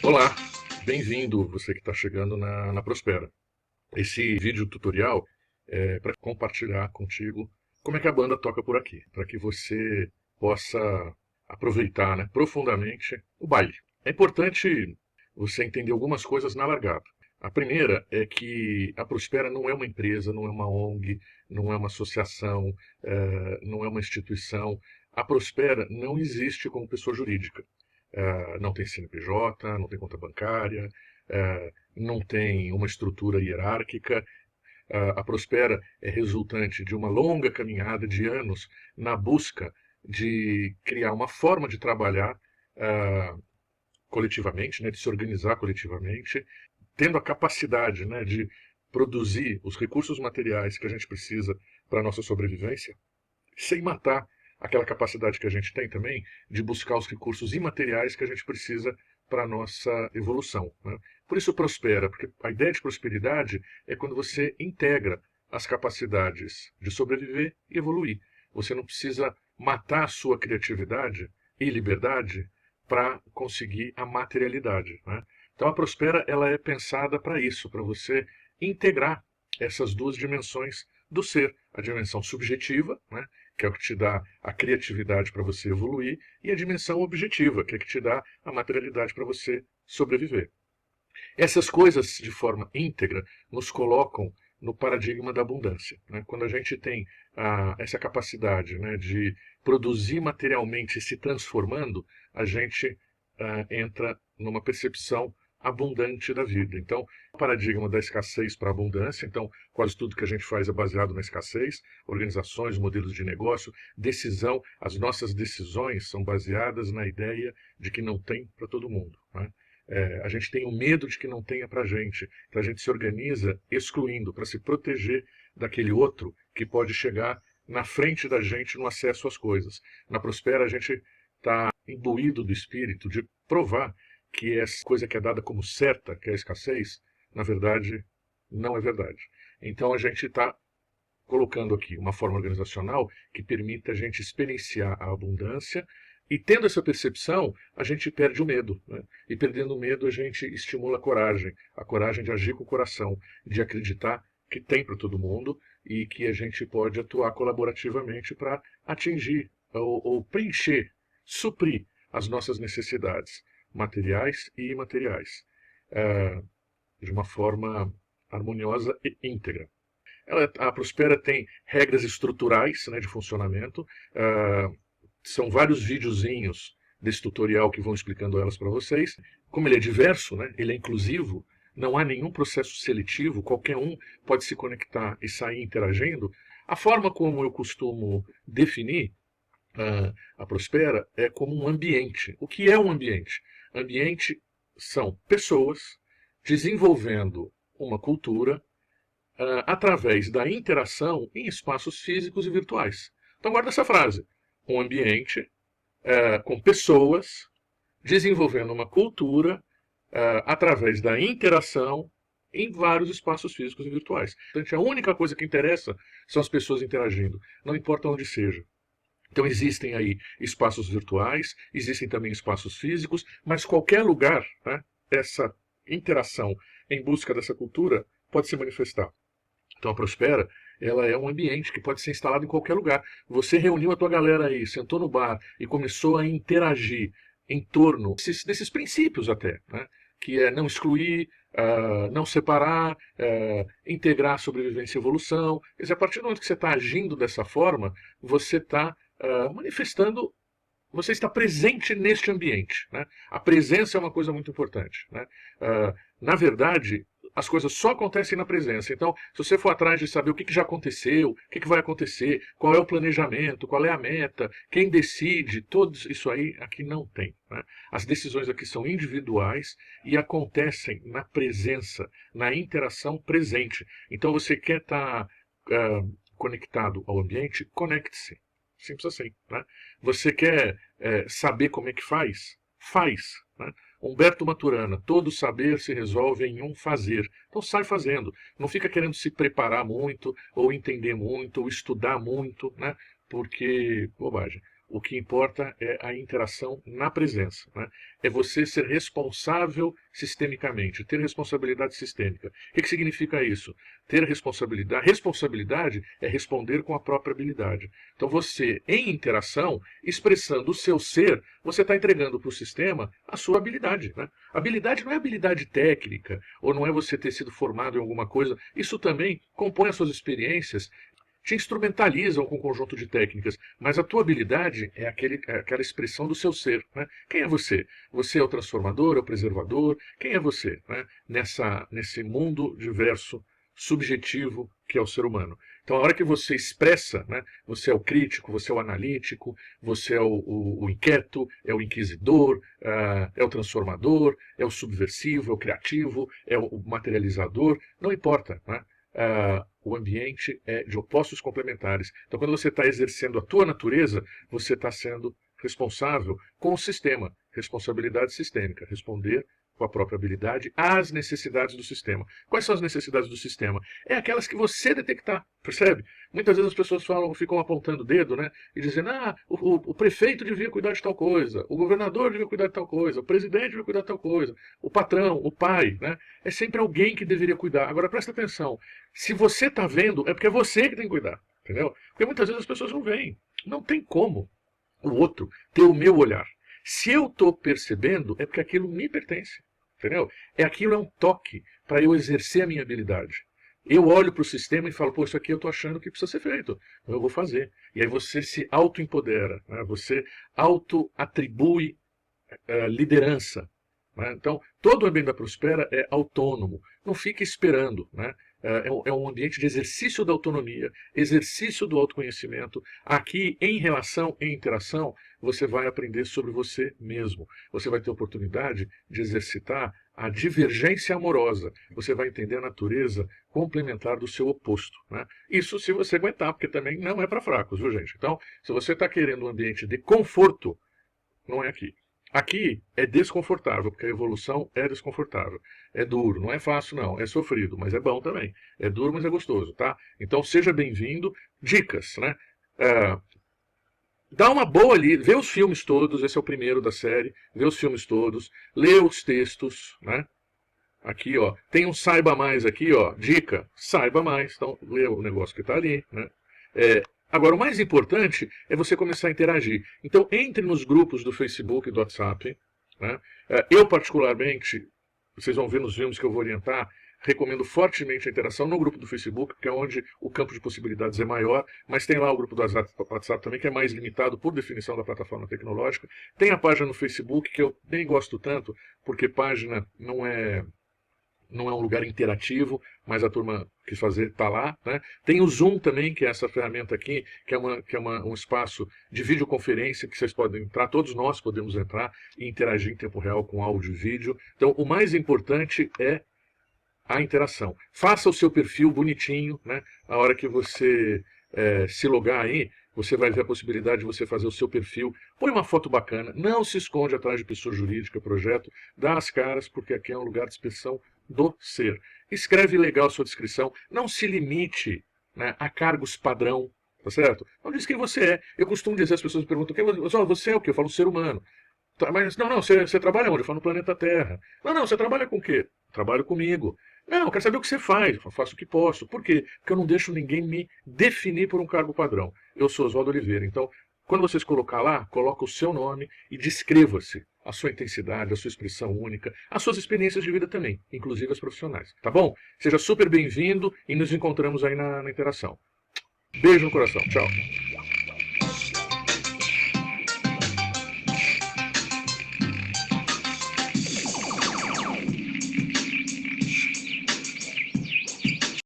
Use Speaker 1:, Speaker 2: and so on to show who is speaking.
Speaker 1: Olá, bem-vindo você que está chegando na Prospera. Esse vídeo tutorial é para compartilhar contigo como é que a banda toca por aqui, para que você possa aproveitar, né, profundamente o baile. É importante você entender algumas coisas na largada. A primeira é que a Prospera não é uma empresa, não é uma ONG, não é uma associação, não é uma instituição. A Prospera não existe como pessoa jurídica. Não tem CNPJ, não tem conta bancária, não tem uma estrutura hierárquica. A Prospera é resultante de uma longa caminhada de anos na busca de criar uma forma de trabalhar coletivamente, né, de se organizar coletivamente, tendo a capacidade, né, de produzir os recursos materiais que a gente precisa para a nossa sobrevivência, sem matar aquela capacidade que a gente tem também de buscar os recursos imateriais que a gente precisa para a nossa evolução, né? Por isso prospera, porque a ideia de prosperidade é quando você integra as capacidades de sobreviver e evoluir. Você não precisa matar a sua criatividade e liberdade para conseguir a materialidade, né? Então a Prospera ela é pensada para isso, para você integrar essas duas dimensões do ser, a dimensão subjetiva, né, que é o que te dá a criatividade para você evoluir, e a dimensão objetiva, que é o que te dá a materialidade para você sobreviver. Essas coisas, de forma íntegra, nos colocam no paradigma da abundância, né? Quando a gente tem essa capacidade, né, de produzir materialmente se transformando, a gente entra numa percepção abundante da vida. Então, o paradigma da escassez para a abundância, então quase tudo que a gente faz é baseado na escassez, organizações, modelos de negócio, decisão, as nossas decisões são baseadas na ideia de que não tem para todo mundo, né? A gente tem o medo de que não tenha para a gente. Então a gente se organiza excluindo para se proteger daquele outro que pode chegar na frente da gente no acesso às coisas. Na Prospera a gente está imbuído do espírito de provar que essa coisa que é dada como certa, que é a escassez, na verdade não é verdade. Então a gente está colocando aqui uma forma organizacional que permita a gente experienciar a abundância e tendo essa percepção, a gente perde o medo, né? E perdendo o medo, a gente estimula a coragem de agir com o coração, de acreditar que tem para todo mundo e que a gente pode atuar colaborativamente para atingir ou preencher, suprir as nossas necessidades materiais e imateriais, de uma forma harmoniosa e íntegra. A Prospera tem regras estruturais, né, de funcionamento. São vários videozinhos desse tutorial que vão explicando elas para vocês. Como ele é diverso, né, ele é inclusivo, não há nenhum processo seletivo, qualquer um pode se conectar e sair interagindo. A forma como eu costumo definir a Prospera é como um ambiente. O que é um ambiente? Ambiente são pessoas desenvolvendo uma cultura através da interação em espaços físicos e virtuais. Então guarda essa frase. Um ambiente com pessoas desenvolvendo uma cultura através da interação em vários espaços físicos e virtuais. Portanto, a única coisa que interessa são as pessoas interagindo, não importa onde seja. Então existem aí espaços virtuais, existem também espaços físicos, mas qualquer lugar, né, essa interação em busca dessa cultura pode se manifestar. Então a Prospera, ela é um ambiente que pode ser instalado em qualquer lugar. Você reuniu a tua galera aí, sentou no bar e começou a interagir em torno desses princípios até, né? Que é não excluir, não separar, integrar sobrevivência e evolução. Quer dizer, a partir do momento que você está agindo dessa forma, você está manifestando, você está presente neste ambiente, né? A presença é uma coisa muito importante, né? Na verdade, as coisas só acontecem na presença. Então, se você for atrás de saber o que já aconteceu, o que vai acontecer, qual é o planejamento, qual é a meta, quem decide, tudo isso aí aqui não tem, né? As decisões aqui são individuais e acontecem na presença, na interação presente. Então, você quer estar conectado ao ambiente? Conecte-se. Simples assim, né? Você quer saber como é que faz? Faz, né? Humberto Maturana, todo saber se resolve em um fazer. Então sai fazendo. Não fica querendo se preparar muito, ou entender muito, ou estudar muito, né? Porque, bobagem. O que importa é a interação na presença, né? É você ser responsável sistemicamente, ter responsabilidade sistêmica. O que significa isso? Ter responsabilidade. Responsabilidade é responder com a própria habilidade. Então você, em interação, expressando o seu ser, você está entregando para o sistema a sua habilidade, né? Habilidade não é habilidade técnica, ou não é você ter sido formado em alguma coisa. Isso também compõe as suas experiências, te instrumentalizam com um conjunto de técnicas, mas a tua habilidade é aquela expressão do seu ser, né? Quem é você? Você é o transformador, é o preservador? Quem é você, né? Nesse mundo diverso, subjetivo, que é o ser humano. Então, a hora que você expressa, né, você é o crítico, você é o analítico, você é o inquieto, é o inquisidor, é o transformador, é o subversivo, é o criativo, é o materializador, não importa, né? O ambiente é de opostos complementares. Então, quando você está exercendo a tua natureza, você está sendo responsável com o sistema. Responsabilidade sistêmica. Responder com a própria habilidade às necessidades do sistema. Quais são as necessidades do sistema? É aquelas que você detectar, percebe? Muitas vezes as pessoas ficam apontando o dedo, né? E dizendo, o prefeito devia cuidar de tal coisa, o governador devia cuidar de tal coisa, o presidente devia cuidar de tal coisa, o patrão, o pai, né? É sempre alguém que deveria cuidar. Agora, presta atenção. Se você está vendo, é porque é você que tem que cuidar, entendeu? Porque muitas vezes as pessoas não veem. Não tem como o outro ter o meu olhar. Se eu estou percebendo, é porque aquilo me pertence, entendeu? Aquilo é um toque para eu exercer a minha habilidade. Eu olho para o sistema e falo, pô, isso aqui eu estou achando que precisa ser feito, então eu vou fazer. E aí você se auto-empodera, né? Você auto-atribui liderança. Né? Então, todo o ambiente da Prospera é autônomo, não fica esperando, né? É um ambiente de exercício da autonomia, exercício do autoconhecimento. Aqui, em relação, em interação, você vai aprender sobre você mesmo. Você vai ter oportunidade de exercitar a divergência amorosa. Você vai entender a natureza complementar do seu oposto, né? Isso se você aguentar, porque também não é para fracos, viu, gente? Então, se você está querendo um ambiente de conforto, não é aqui. Aqui é desconfortável, porque a evolução é desconfortável. É duro, não é fácil não, é sofrido, mas é bom também. É duro, mas é gostoso, tá? Então seja bem-vindo. Dicas, né? Dá uma boa ali, vê os filmes todos, esse é o primeiro da série, vê os filmes todos, lê os textos, né? Aqui, ó, tem um saiba mais aqui, ó, dica, saiba mais, então lê o negócio que está ali, né? Agora, o mais importante é você começar a interagir. Então, entre nos grupos do Facebook e do WhatsApp, né? Eu, particularmente, vocês vão ver nos filmes que eu vou orientar, recomendo fortemente a interação no grupo do Facebook, que é onde o campo de possibilidades é maior, mas tem lá o grupo do WhatsApp também, que é mais limitado por definição da plataforma tecnológica. Tem a página no Facebook, que eu nem gosto tanto, porque página não é um lugar interativo, mas a turma quis fazer, está lá, né? Tem o Zoom também, que é essa ferramenta aqui, que é um espaço de videoconferência que vocês podem entrar, todos nós podemos entrar e interagir em tempo real com áudio e vídeo. Então, o mais importante é a interação. Faça o seu perfil bonitinho, né? A hora que você se logar aí, você vai ver a possibilidade de você fazer o seu perfil. Põe uma foto bacana, não se esconde atrás de pessoa jurídica, projeto, dá as caras, porque aqui é um lugar de expressão do ser. Escreve legal a sua descrição, não se limite, né, a cargos padrão, tá certo? Não diz quem você é. Eu costumo dizer, as pessoas me perguntam, você é o quê? Eu falo, ser humano. Mas não, você trabalha onde? Eu falo, no planeta Terra. Não, você trabalha com o quê? Trabalho comigo. Não, eu quero saber o que você faz. Eu faço o que posso. Por quê? Porque eu não deixo ninguém me definir por um cargo padrão. Eu sou Oswaldo Oliveira. Então, quando vocês colocar lá, coloca o seu nome e descreva-se a sua intensidade, a sua expressão única, as suas experiências de vida também, inclusive as profissionais. Tá bom? Seja super bem-vindo e nos encontramos aí na interação. Beijo no coração. Tchau.